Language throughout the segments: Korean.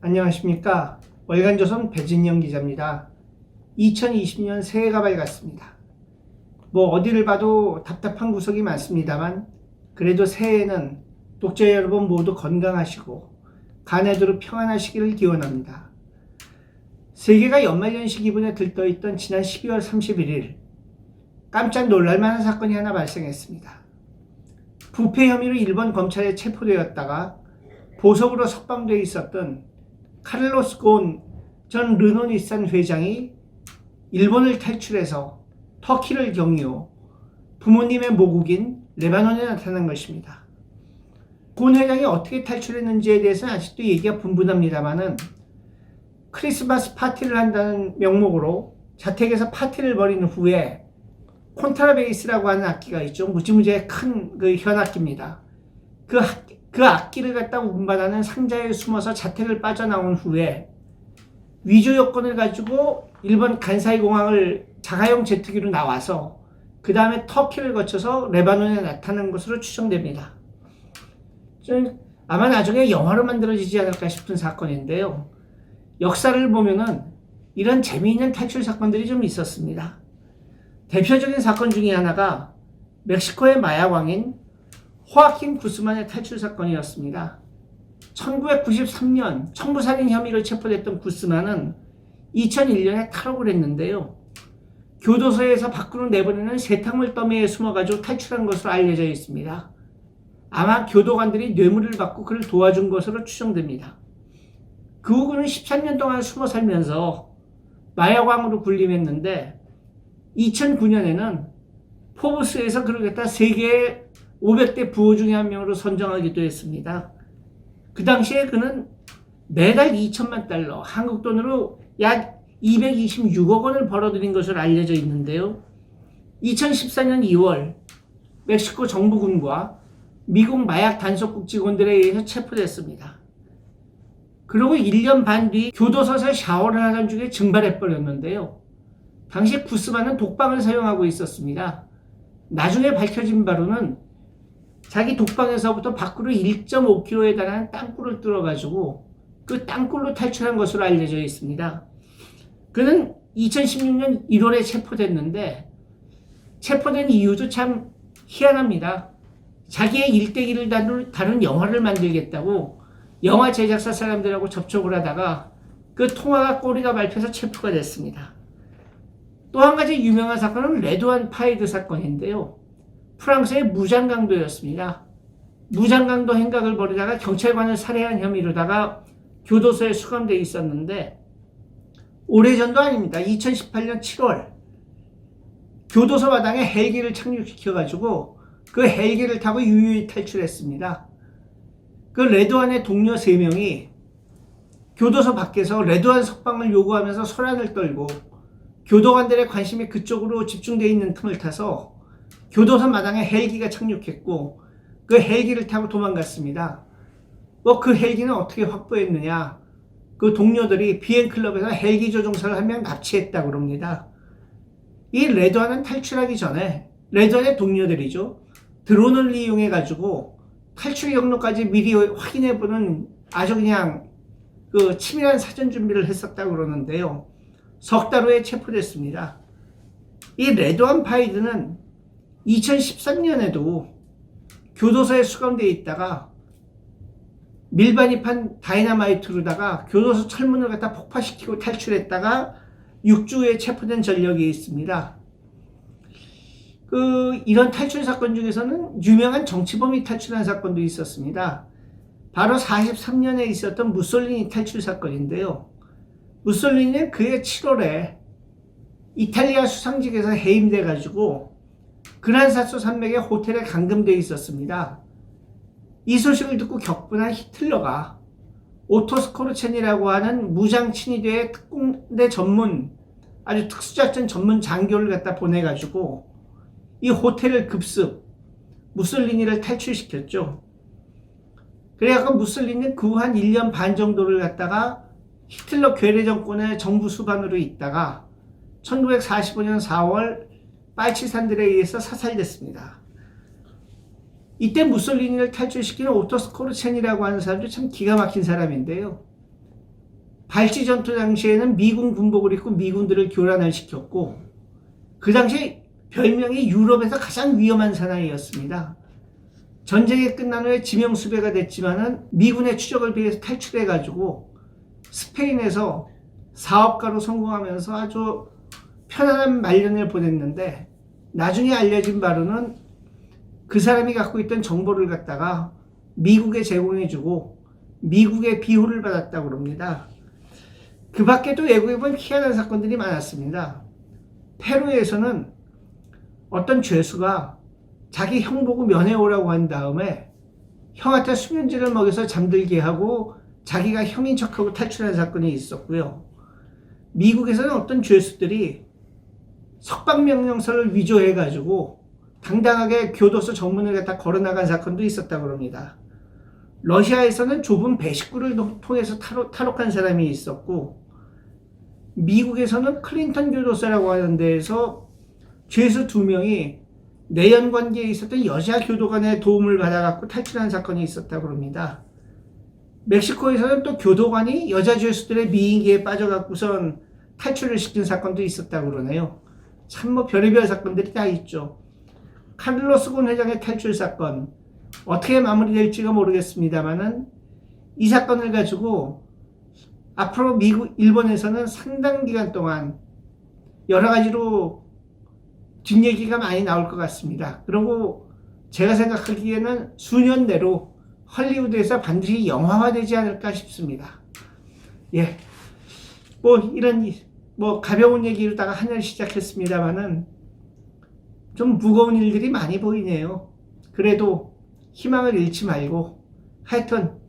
안녕하십니까. 월간조선 배진영 기자입니다. 2020년 새해가 밝았습니다. 어디를 봐도 답답한 구석이 많습니다만 그래도 새해에는 독자 여러분 모두 건강하시고 간에두루 평안하시기를 기원합니다. 세계가 연말연시 기분에 들떠있던 지난 12월 31일 깜짝 놀랄만한 사건이 하나 발생했습니다. 부패 혐의로 일본 검찰에 체포되었다가 보석으로 석방되어 있었던 카를로스 고은 전 르노니산 회장이 일본을 탈출해서 터키를 경유 부모님의 모국인 레바논에 나타난 것입니다. 고은 회장이 어떻게 탈출했는지에 대해서는 아직도 얘기가 분분합니다만은 크리스마스 파티를 한다는 명목으로 자택에서 파티를 벌인 후에 콘트라베이스라고 하는 악기가 있죠. 무지무지하게 큰 그 현악기입니다. 그 악기를 갖다 운반하는 상자에 숨어서 자택을 빠져나온 후에 위조 여권을 가지고 일본 간사이 공항을 자가용 제트기로 나와서 그 다음에 터키를 거쳐서 레바논에 나타난 것으로 추정됩니다. 아마 나중에 영화로 만들어지지 않을까 싶은 사건인데요. 역사를 보면은 이런 재미있는 탈출 사건들이 좀 있었습니다. 대표적인 사건 중에 하나가 멕시코의 마약왕인 호아킨 구스만의 탈출 사건이었습니다. 1993년 청부살인 혐의로 체포됐던 구스만은 2001년에 탈옥을 했는데요. 교도소에서 밖으로 내보내는 세탁물 더미에 숨어가지고 탈출한 것으로 알려져 있습니다. 아마 교도관들이 뇌물을 받고 그를 도와준 것으로 추정됩니다. 그 후 그는 13년 동안 숨어 살면서 마약왕으로 군림했는데 2009년에는 포브스에서 그를 갖다 세계의 500대 부호 중에 한 명으로 선정하기도 했습니다. 그 당시에 그는 매달 2천만 달러, 한국 돈으로 약 226억 원을 벌어들인 것으로 알려져 있는데요. 2014년 2월 멕시코 정부군과 미국 마약 단속국 직원들에 의해서 체포됐습니다. 그리고 1년 반 뒤 교도소에서 샤워를 하던 중에 증발해버렸는데요. 당시 구스만은 독방을 사용하고 있었습니다. 나중에 밝혀진 바로는 자기 독방에서부터 밖으로 1.5km에 달하는 땅굴을 뚫어가지고 그 땅굴로 탈출한 것으로 알려져 있습니다. 그는 2016년 1월에 체포됐는데 체포된 이유도 참 희한합니다. 자기의 일대기를 다룬 영화를 만들겠다고 영화 제작사 사람들하고 접촉을 하다가 그 통화가 꼬리가 밟혀서 체포가 됐습니다. 또 한 가지 유명한 사건은 레드완 파이드 사건인데요. 프랑스의 무장강도였습니다. 무장강도 행각을 벌이다가 경찰관을 살해한 혐의로다가 교도소에 수감되어 있었는데 오래전도 아닙니다. 2018년 7월 교도소 마당에 헬기를 착륙시켜가지고 그 헬기를 타고 유유히 탈출했습니다. 그 레드완의 동료 3명이 교도소 밖에서 레드완 석방을 요구하면서 소란을 떨고 교도관들의 관심이 그쪽으로 집중되어 있는 틈을 타서 교도소 마당에 헬기가 착륙했고 그 헬기를 타고 도망갔습니다. 그 헬기는 어떻게 확보했느냐? 그 동료들이 비행클럽에서 헬기 조종사를 한 명 납치했다고 합니다. 이 레드완은 탈출하기 전에 레드완의 동료들이죠. 드론을 이용해 가지고 탈출 경로까지 미리 확인해보는 아주 그냥 그 치밀한 사전 준비를 했었다고 그러는데요. 석 달 후에 체포됐습니다. 이 레드완 파이드는 2013년에도 교도소에 수감되어 있다가 밀반입한 다이너마이트로다가 교도소 철문을 갖다 폭파시키고 탈출했다가 6주 후에 체포된 전력이 있습니다. 이런 탈출 사건 중에서는 유명한 정치범이 탈출한 사건도 있었습니다. 바로 43년에 있었던 무솔리니 탈출 사건인데요. 무솔리니는 그해 7월에 이탈리아 수상직에서 해임돼가지고 그란사소 산맥의 호텔에 감금되어 있었습니다. 이 소식을 듣고 격분한 히틀러가 오토 스코르첸이라고 하는 무장 친위대의 특공대 전문 아주 특수작전 전문 장교를 갖다 보내가지고 이 호텔을 급습 무솔리니를 탈출시켰죠. 그래갖고 무솔리니는 그 후 한 1년 반 정도를 갖다가 히틀러 괴뢰 정권의 정부 수반으로 있다가 1945년 4월 빨치산들에 의해서 사살됐습니다. 이때 무솔리니를 탈출시키는 오토 스코르첸이라고 하는 사람도 참 기가 막힌 사람인데요. 발치 전투 당시에는 미군 군복을 입고 미군들을 교란을 시켰고 그 당시 별명이 유럽에서 가장 위험한 사나이였습니다. 전쟁이 끝난 후에 지명수배가 됐지만은 미군의 추적을 피해서 탈출해가지고 스페인에서 사업가로 성공하면서 아주 편안한 말년을 보냈는데 나중에 알려진 바로는 그 사람이 갖고 있던 정보를 갖다가 미국에 제공해주고 미국의 비호를 받았다고 합니다. 그 밖에도 외국에 보면 희한한 사건들이 많았습니다. 페루에서는 어떤 죄수가 자기 형 보고 면회오라고 한 다음에 형한테 수면제를 먹여서 잠들게 하고 자기가 형인 척하고 탈출한 사건이 있었고요. 미국에서는 어떤 죄수들이 석방명령서를 위조해가지고 당당하게 교도소 정문을 갖다 걸어나간 사건도 있었다고 합니다. 러시아에서는 좁은 배식구를 통해서 탈옥한 사람이 있었고 미국에서는 클린턴 교도소라고 하는 데에서 죄수 2명이 내연 관계에 있었던 여자 교도관의 도움을 받아갖고 탈출한 사건이 있었다고 합니다. 멕시코에서는 또 교도관이 여자 죄수들의 미인기에 빠져갖고선 탈출을 시킨 사건도 있었다고 그러네요. 참 뭐 별의별 사건들이 다 있죠. 카를로스 곤 회장의 탈출 사건 어떻게 마무리될지가 모르겠습니다만은 이 사건을 가지고 앞으로 일본에서는 상당 기간 동안 여러 가지로 뒷얘기가 많이 나올 것 같습니다. 그리고 제가 생각하기에는 수년 내로 헐리우드에서 반드시 영화화되지 않을까 싶습니다. 예, 뭐 이런 가벼운 얘기로다가 하늘 시작했습니다만은 좀 무거운 일들이 많이 보이네요. 그래도 희망을 잃지 말고 하여튼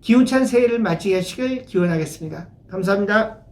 기운찬 새해를 맞이하시길 기원하겠습니다. 감사합니다.